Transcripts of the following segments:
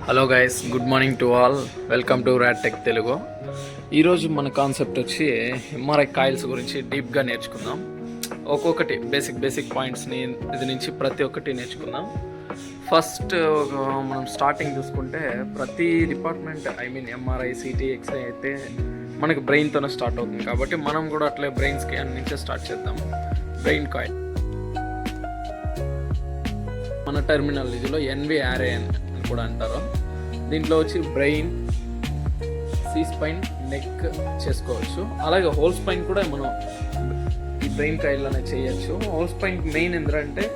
Hello guys, good morning to all. Welcome to rat tech Telugu. ఈరోజు మన concept వచ్చి MRI coils గురించి డీప్గా నేర్చుకుందాం. ఒక్కొక్కటి బేసిక్ పాయింట్స్ని ఇది నుంచి ప్రతి ఒక్కటి నేర్చుకుందాం. ఫస్ట్ మనం స్టార్టింగ్ చూసుకుంటే ప్రతి డిపార్ట్మెంట్ ఎంఆర్ఐ, సిటీ, ఎక్స్రే అయితే మనకి బ్రెయిన్తోనే స్టార్ట్ అవుతుంది. కాబట్టి మనం కూడా అట్లే బ్రెయిన్ స్కాన్ నుంచే స్టార్ట్ చేద్దాం. బ్రెయిన్ కాయిల్ మన టెర్మినాలజీలో ఎన్విఆర్ఏఎన్ అని కూడా అంటారు. దీంట్లో వచ్చి బ్రెయిన్, సి స్పైన్, నెక్ చేసుకోవచ్చు. అలాగే హోల్ స్పైన్ కూడా మనం ఈ బ్రెయిన్ కాయిల్లోనే చేయొచ్చు. హోల్ స్పైన్ మెయిన్ ఎందుకంటే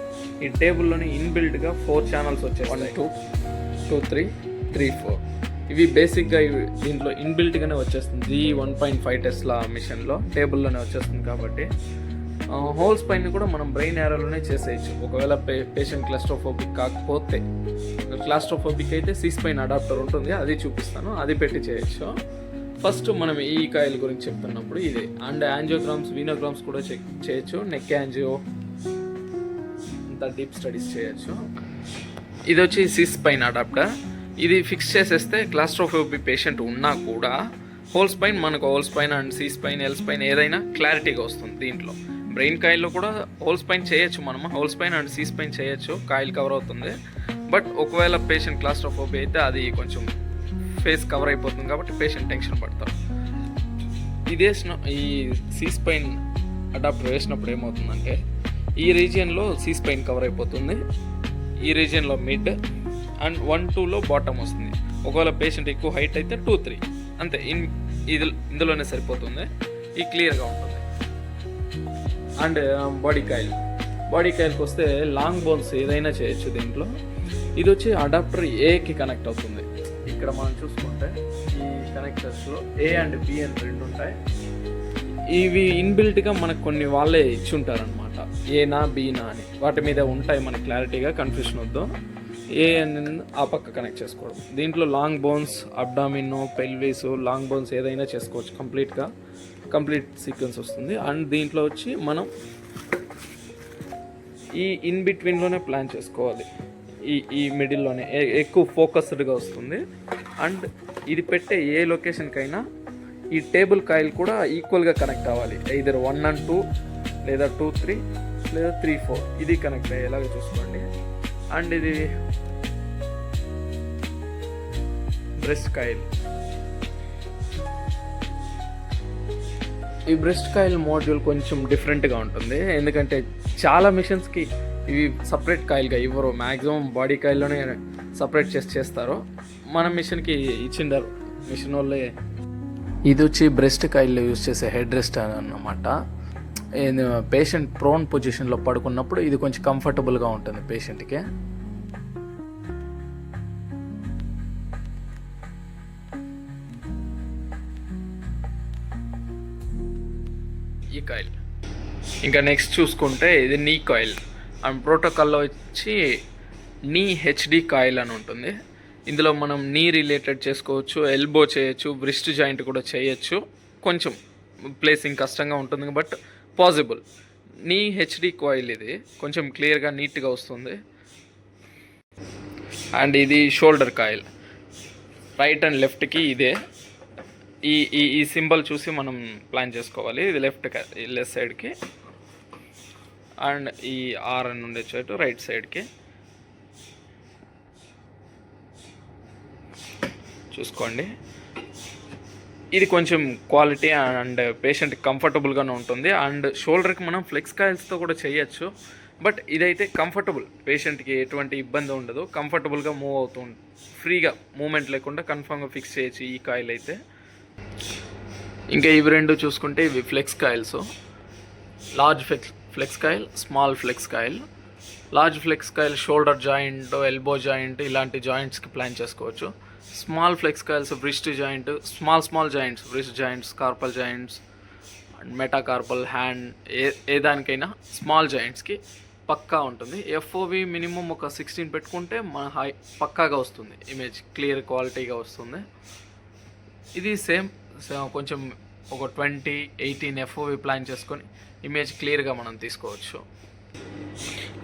ఈ టేబుల్లోని ఇన్బిల్ట్గా 4 ఛానల్స్ వచ్చాయి. 1, 2, 2, 3, 3, 4. ఇవి బేసిక్గా దీంట్లో ఇన్బిల్ట్గానే వచ్చేస్తుంది. G1.5 టెస్లా మిషన్లో టేబుల్లోనే వచ్చేస్తుంది. కాబట్టి హోల్ స్పైన్ కూడా మనం బ్రెయిన్ ఏరియాలోనే చేసేయచ్చు. ఒకవేళ పేషెంట్ క్లాస్ట్రోఫోబిక్ కాకపోతే, క్లాస్ట్రోఫోబిక్ అయితే సి స్పైన్ అడాప్టర్ ఉంటుంది, అది చూపిస్తాను, అది పెట్టి చేయొచ్చు. ఫస్ట్ మనం ఈ కాయిల్ గురించి చెప్తున్నప్పుడు ఇది అండ్ యాంజియోగ్రామ్స్, వీనోగ్రామ్స్ కూడా చేయొచ్చు. నెక్ యాంజియో అంతా డీప్ స్టడీస్ చేయొచ్చు. ఇది వచ్చి సి స్పైన్ అడాప్టర్. ఇది ఫిక్స్ చేసేస్తే క్లాస్ట్రోఫోబిక్ పేషెంట్ ఉన్నా కూడా హోల్ స్పైన్, మనకు whole spine and C spine, L spine ఏదైనా క్లారిటీగా వస్తుంది. దీంట్లో బ్రెయిన్ కాయిల్లో కూడా హోల్ స్పైన్ చేయొచ్చు. మనం whole spine and C spine చేయొచ్చు, కాయిల్ కవర్ అవుతుంది. బట్ ఒకవేళ పేషెంట్ క్లాస్ట్రోఫోబియా అయితే అది కొంచెం ఫేస్ కవర్ అయిపోతుంది, కాబట్టి పేషెంట్ టెన్షన్ పడతారు. ఈ సి స్పైన్ అడాప్టర్ వేసినప్పుడు ఏమవుతుందంటే ఈ రీజియన్లో సి స్పైన్ కవర్ అయిపోతుంది, ఈ రీజియన్లో మిడ్ అండ్ 1, 2లో బాటమ్ వస్తుంది. ఒకవేళ పేషెంట్ ఎక్కువ హైట్ అయితే 2, 3 అంతే. ఇందులోనే సరిపోతుంది. ఈ క్లియర్గా ఉంటుంది. అండ్ బాడీ కాయిల్కి వస్తే లాంగ్ బోన్స్ ఏదైనా చేయొచ్చు దీంట్లో. ఇది వచ్చి అడాప్టర్ ఏకి కనెక్ట్ అవుతుంది. ఇక్కడ మనం చూసుకుంటే ఈ కనెక్టర్స్లో ఏ అండ్ బి అని 2 ఉంటాయి. ఇవి ఇన్బిల్ట్గా మనకు కొన్ని వాళ్ళే ఇచ్చి ఉంటారనమాట, ఏనా బీనా అని. వాటి మీద ఉంటాయి, మనకు క్లారిటీగా కన్ఫ్యూషన్ వద్దు. ఏ అని ఆ పక్క కనెక్ట్ చేసుకోవడం. దీంట్లో long bones, abdomen, pelvis, long bones ఏదైనా చేసుకోవచ్చు. కంప్లీట్ సీక్వెన్స్ వస్తుంది. అండ్ దీంట్లో వచ్చి మనం ఈ ఇన్ బిట్వీన్లోనే ప్లాన్ చేసుకోవాలి. ఈ మిడిల్లోనే ఎక్కువ ఫోకస్డ్గా వస్తుంది. అండ్ ఇది పెట్టే ఏ లొకేషన్కైనా ఈ టేబుల్ కాయిల్ కూడా ఈక్వల్గా కనెక్ట్ అవ్వాలి. ఐదర్ 1 and 2 లేదా 2, 3 లేదా 3, 4 ఇది కనెక్ట్ అయ్యేలాగా చూసుకోండి. అండ్ ఇది బ్రెస్ట్ కాయిల్. ఈ బ్రెస్ట్ కాయిల్ మోడ్యూల్ కొంచెం డిఫరెంట్గా ఉంటుంది. ఎందుకంటే చాలా మిషన్స్కి ఇవి సపరేట్ కాయిల్గా ఇవ్వరు. మ్యాక్సిమం బాడీ కాయిల్లోనే సపరేట్ చేస్తారు. మన మిషన్కి ఇచ్చిండారు మిషన్ వాళ్ళే. ఇది వచ్చి బ్రెస్ట్ కాయిల్లో యూజ్ చేసే హెడ్ రెస్ట్ అన్నమాట. పేషెంట్ ప్రోన్ పొజిషన్లో పడుకున్నప్పుడు ఇది కొంచెం కంఫర్టబుల్గా ఉంటుంది పేషెంట్కి. ఈ కాయిల్ ఇంకా నెక్స్ట్ చూసుకుంటే ఇది నీ కాయిల్. అండ్ ప్రోటోకాల్లో వచ్చి నీ హెచ్డి కాయిల్ అని ఉంటుంది. ఇందులో మనం నీ రిలేటెడ్ చేసుకోవచ్చు, ఎల్బో చేయొచ్చు, బ్రిస్ట్ జాయింట్ కూడా చేయొచ్చు. కొంచెం ప్లేసింగ్ కష్టంగా ఉంటుంది, బట్ పాసిబుల్. నీ హెచ్డి కాయిల్ ఇది కొంచెం క్లియర్గా నీట్గా వస్తుంది. అండ్ ఇది షోల్డర్ కాయిల్. రైట్ అండ్ లెఫ్ట్కి ఇదే ఈ సింబల్ చూసి మనం ప్లాన్ చేసుకోవాలి. ఇది లెఫ్ట్ సైడ్కి అండ్ ఈ ఆర్ అని ఉండే చోటు రైట్ సైడ్కి చూసుకోండి. ఇది కొంచెం క్వాలిటీ అండ్ పేషెంట్కి కంఫర్టబుల్గానే ఉంటుంది. అండ్ షోల్డర్కి మనం ఫ్లెక్స్ కాయిల్స్తో కూడా చేయొచ్చు. బట్ ఇదైతే కంఫర్టబుల్, పేషెంట్కి ఎటువంటి ఇబ్బంది ఉండదు, కంఫర్టబుల్గా మూవ్ అవుతుంది. ఫ్రీగా మూమెంట్ లేకుండా కన్ఫామ్గా ఫిక్స్ చేయొచ్చు ఈ కాయిల్ అయితే. ఇంకా ఇవి 2 చూసుకుంటే ఇవి flex coils. Large flex coil, small flex coil. Large flex coil shoulder joint, elbow joint ఇలాంటి జాయింట్స్కి ప్లాన్ చేసుకోవచ్చు. Small flex coils wrist joint, small joints, wrist joints, carpal joints and metacarpal, hand ఏ దానికైనా స్మాల్ జాయింట్స్కి పక్కా ఉంటుంది. ఎఫ్ఓవి minimum ఒక 16 పెట్టుకుంటే మన పక్కాగా వస్తుంది, ఇమేజ్ క్లియర్ క్వాలిటీగా వస్తుంది. ఇది సేమ్ కొంచెం ఒక 20, 18 ఎఫ్ఓవి ప్లాన్ చేసుకొని ఇమేజ్ క్లియర్గా మనం తీసుకోవచ్చు.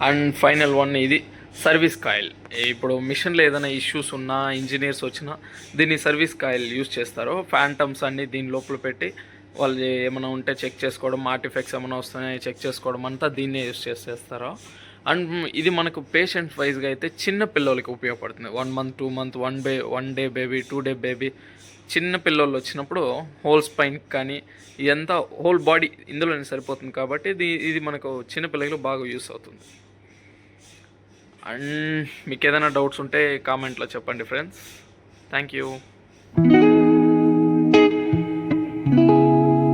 అండ్ ఫైనల్ వన్ ఇది సర్వీస్ కాయిల్. ఇప్పుడు మిషన్లో ఏదైనా ఇష్యూస్ ఉన్నా, ఇంజనీర్స్ వచ్చినా దీన్ని సర్వీస్ కాయిల్ యూస్ చేస్తారు. ఫ్యాంటమ్స్ అన్నీ దీని లోపల పెట్టి వాళ్ళు ఏమైనా ఉంటే చెక్ చేసుకోవడం, ఆర్టిఫెక్ట్స్ ఏమైనా వస్తున్నాయి చెక్ చేసుకోవడం అంతా దీన్నే యూస్ చేస్తారు. అండ్ ఇది మనకు పేషెంట్ వైజ్గా అయితే చిన్న పిల్లలకి ఉపయోగపడుతుంది. 1 month, 2 month, 1 day baby, 2 day baby, చిన్న పిల్లలు వచ్చినప్పుడు హోల్ స్పైన్ కానీ ఇదంతా హోల్ బాడీ ఇందులోనే సరిపోతుంది కాబట్టి ఇది మనకు చిన్న పిల్లలకు బాగా యూస్ అవుతుంది. అండ్ మీకు ఏదైనా డౌట్స్ ఉంటే కామెంట్లో చెప్పండి ఫ్రెండ్స్. Thank you.